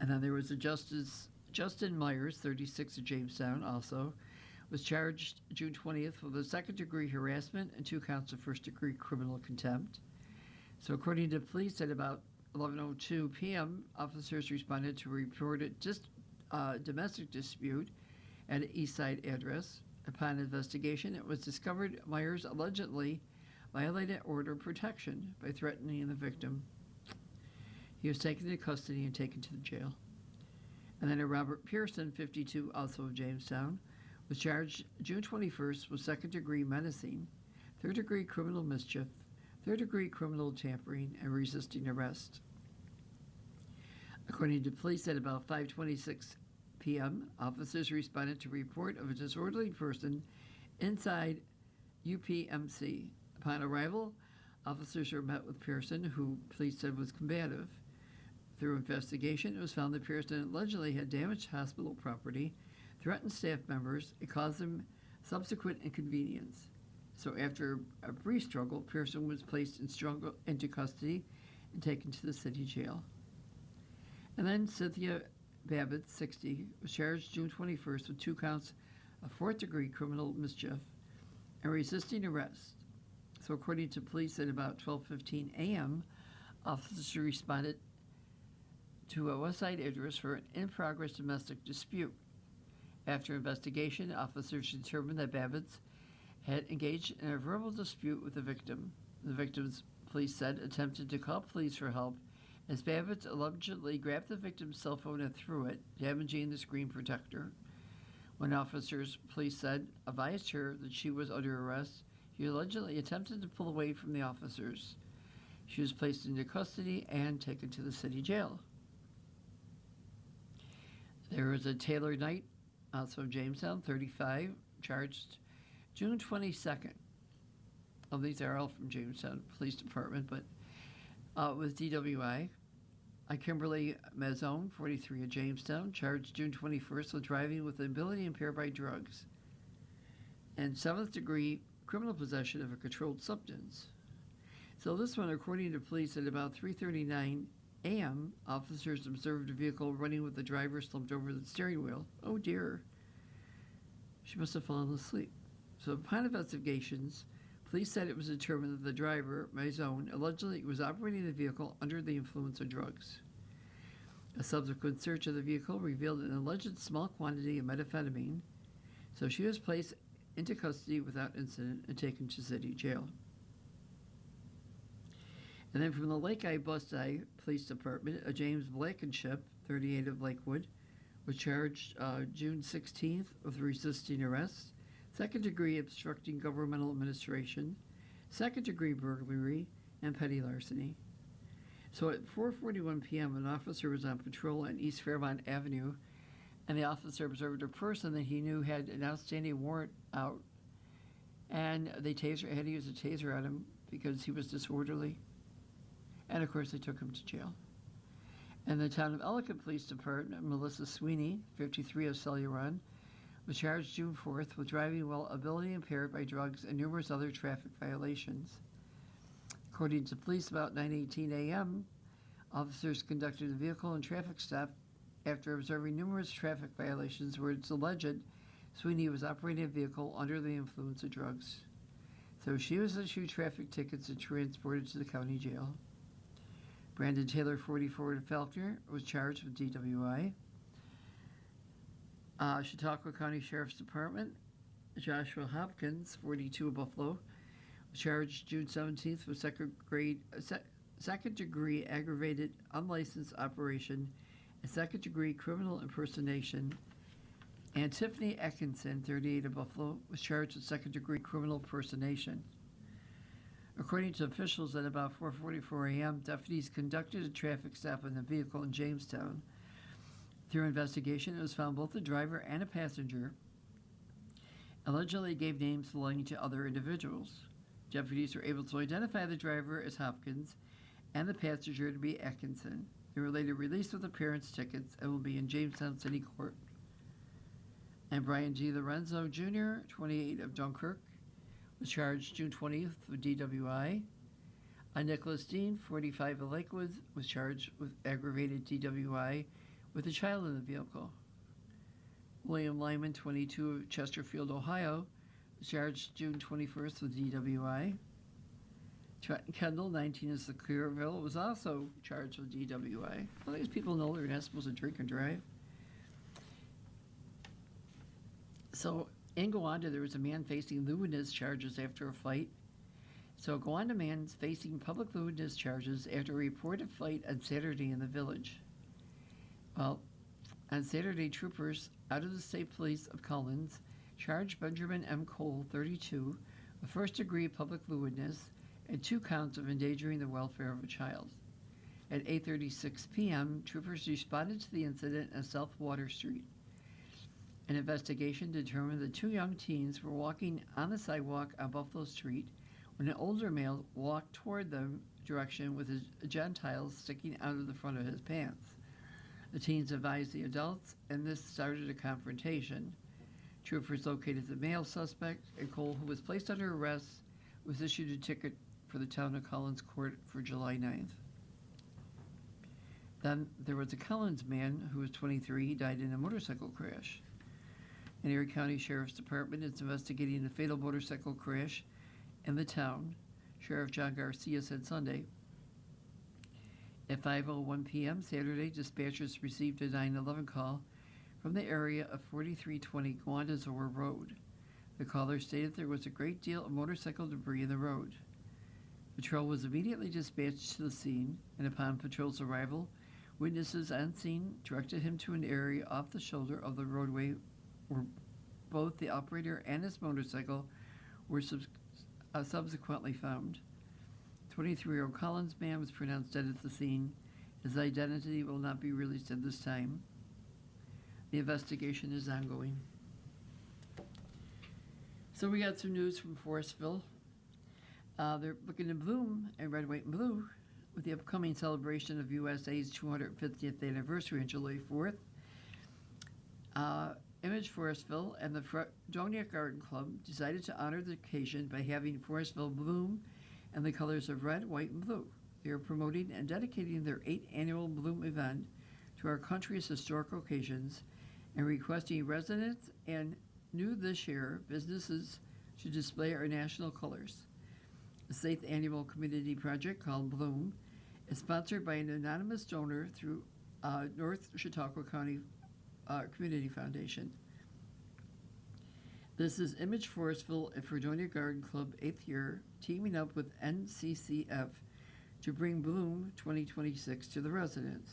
And then there was a Justin Myers, 36 of Jamestown, also, was charged June 20th with a second-degree harassment and 2 counts of first-degree criminal contempt. So according to police, at about 11:02 p.m., officers responded to a reported domestic dispute at an East Side address. Upon investigation, it was discovered Myers allegedly violated order of protection by threatening the victim. He was taken into custody and taken to the jail. And then a Robert Pearson, 52, also of Jamestown, was charged June 21st with second-degree menacing, third-degree criminal mischief, third-degree criminal tampering, and resisting arrest. According to police, at about 5:26 p.m., officers responded to a report of a disorderly person inside UPMC. Upon arrival, Officers were met with Pearson, who police said was combative. Through investigation, it was found that Pearson allegedly had damaged hospital property, threatened staff members, and caused them subsequent inconvenience. So after a brief struggle, Pearson was placed into custody and taken to the city jail. And then Cynthia Babbitt, 60, was charged June 21st with 2 counts of fourth-degree criminal mischief and resisting arrest. So according to police at about 12:15 a.m., officers responded to a West Side address for an in-progress domestic dispute. After investigation, officers determined that Babbitt had engaged in a verbal dispute with the victim. The victim's, police said, attempted to call police for help as Babbitt allegedly grabbed the victim's cell phone and threw it, damaging the screen protector. When officers, police said, advised her that she was under arrest, she allegedly attempted to pull away from the officers. She was placed into custody and taken to the city jail. There was a Taylor Knight, also of Jamestown, 35, charged June 22nd. Oh, these are all from Jamestown Police Department, but with DWI. Kimberly Mazzone, 43, of Jamestown, charged June 21st with driving with the ability impaired by drugs. And 7th degree criminal possession of a controlled substance. So this one, according to police, at about 3:39 a.m., officers observed a vehicle running with the driver slumped over the steering wheel. Oh dear. She must have fallen asleep. So upon investigations, police said it was determined that the driver, Mazzone, allegedly was operating the vehicle under the influence of drugs. A subsequent search of the vehicle revealed an alleged small quantity of methamphetamine, so she was placed into custody without incident and taken to city jail. And then from the Lake Bustye Police Department, a James Blankenship, 38, of Lakewood, was charged June 16th with resisting arrest, second-degree obstructing governmental administration, second-degree burglary, and petty larceny. So at 4:41 p.m., an officer was on patrol on East Fairmont Avenue, and the officer observed a person that he knew had an outstanding warrant out, and they had to use a taser on him because he was disorderly. And of course, they took him to jail. And the town of Ellicott Police Department, Melissa Sweeney, 53, of Celuron, was charged June 4th with driving while ability impaired by drugs and numerous other traffic violations. According to police, about 9:18 a.m., officers conducted a vehicle and traffic stop after observing numerous traffic violations where it's alleged Sweeney was operating a vehicle under the influence of drugs. So she was issued traffic tickets and transported to the county jail. Brandon Taylor, 44, of Faulkner, was charged with DWI. Chautauqua County Sheriff's Department, Joshua Hopkins, 42, of Buffalo, was charged June 17th with second-degree aggravated unlicensed operation and second-degree criminal impersonation. And Tiffany Atkinson, 38, of Buffalo, was charged with second-degree criminal impersonation. According to officials, at about 4:44 a.m., deputies conducted a traffic stop in the vehicle in Jamestown. Through investigation, it was found both the driver and a passenger allegedly gave names belonging to other individuals. Deputies were able to identify the driver as Hopkins and the passenger to be Atkinson. They were later released with appearance tickets and will be in Jamestown City Court. And Brian G. Lorenzo Jr., 28, of Dunkirk, was charged June 20th with DWI. Nicholas Dean, 45, of Lakewood, was charged with aggravated DWI with a child in the vehicle. William Lyman, 22, of Chesterfield, Ohio, was charged June 21st with DWI. Trenton Kendall, 19, of Clearville, was also charged with DWI. Well, these people know they're not supposed to drink and drive. So in Gowanda, there was a man facing lewdness charges after a fight. So a Gowanda man's facing public lewdness charges after a reported fight on Saturday in the village. Well, on Saturday, troopers out of the State Police of Collins charged Benjamin M. Cole, 32, with first-degree public lewdness and 2 counts of endangering the welfare of a child. At 8:36 p.m., troopers responded to the incident on South Water Street. An investigation determined that 2 young teens were walking on the sidewalk on Buffalo Street when an older male walked toward the direction with his genitals sticking out of the front of his pants. The teens advised the adults, and this started a confrontation. Troopers located the male suspect, and Cole, who was placed under arrest, was issued a ticket for the town of Collins Court for July 9th. Then there was a Collins man who was 23. He died in a motorcycle crash. An Erie County Sheriff's Department is investigating a fatal motorcycle crash in the town, Sheriff John Garcia said Sunday. At 5:01 p.m. Saturday, dispatchers received a 911 call from the area of 4320 Guandazor Road. The caller stated there was a great deal of motorcycle debris in the road. Patrol was immediately dispatched to the scene, and upon patrol's arrival, witnesses on scene directed him to an area off the shoulder of the roadway where both the operator and his motorcycle were subsequently found. 23-year-old Collins man was pronounced dead at the scene. His identity will not be released at this time. The investigation is ongoing. So we got some news from Forestville. They're looking to bloom in red, white, and blue with the upcoming celebration of USA's 250th anniversary on July 4th. Image Forestville and the Fredonia Garden Club decided to honor the occasion by having Forestville bloom in the colors of red, white, and blue. They are promoting and dedicating their 8th annual Bloom event to our country's historical occasions and requesting residents and new this year businesses to display our national colors. The 8th annual community project called Bloom is sponsored by an anonymous donor through North Chautauqua County Community Foundation. This is Image Forestville and Fredonia Garden Club 8th year teaming up with NCCF to bring Bloom 2026 to the residents.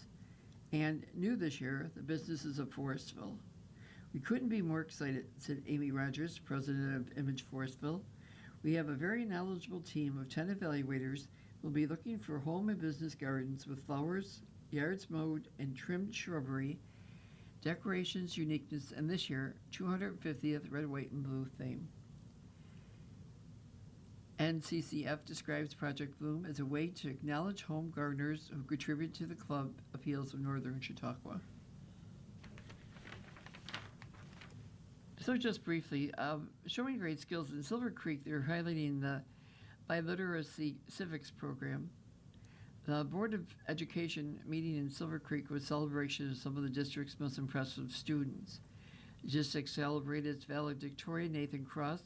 And new this year, the businesses of Forestville. We couldn't be more excited, said Amy Rogers, president of Image Forestville. We have a very knowledgeable team of 10 evaluators who will be looking for home and business gardens with flowers, yards mowed, and trimmed shrubbery, decorations, uniqueness, and this year, 250th red, white, and blue theme. NCCF describes Project Bloom as a way to acknowledge home gardeners who contribute to the club appeals of Northern Chautauqua. So just briefly, showing great skills in Silver Creek, they're highlighting the biliteracy civics program. The Board of Education meeting in Silver Creek was a celebration of some of the district's most impressive students. The district celebrated its valedictorian Nathan Cross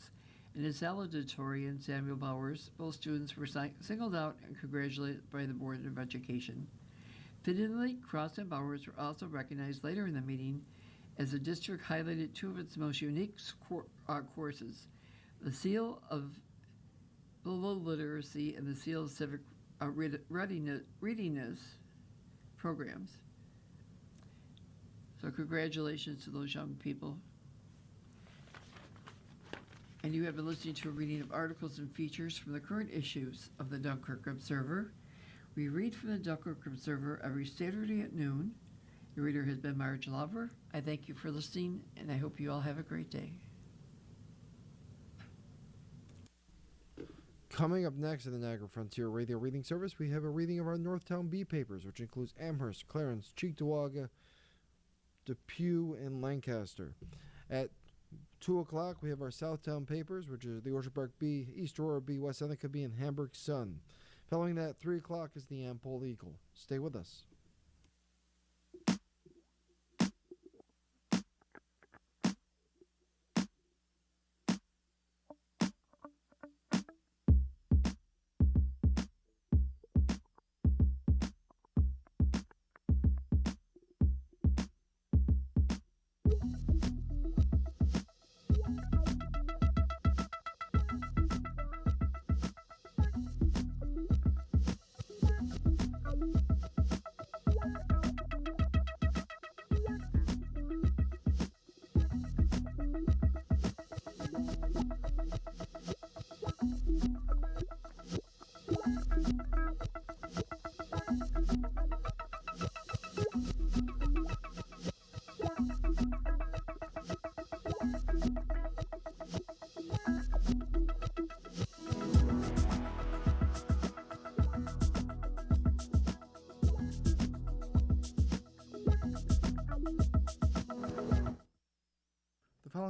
and his salutatorian Samuel Bowers. Both students were singled out and congratulated by the Board of Education. Fittingly, Cross and Bowers were also recognized later in the meeting as the district highlighted two of its most unique courses, the Seal of Literacy and the Seal of Civic Readiness programs. So congratulations to those young people. And you have been listening to a reading of articles and features from the current issues of the Dunkirk Observer. We read from the Dunkirk Observer every Saturday at noon. Your reader has been Marge Lover. I thank you for listening, and I hope you all have a great day. Coming up next in the Niagara Frontier Radio Reading Service, we have a reading of our Northtown Bee papers, which includes Amherst, Clarence, Cheektowaga, Depew, and Lancaster. At 2 o'clock, we have our Southtown papers, which is the Orchard Park Bee, East Aurora Bee, West Seneca Bee, and Hamburg Sun. Following that, at 3 o'clock is the Ampole Eagle. Stay with us.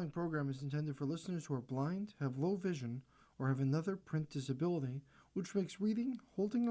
following program is intended for listeners who are blind, have low vision, or have another print disability, which makes reading, holding a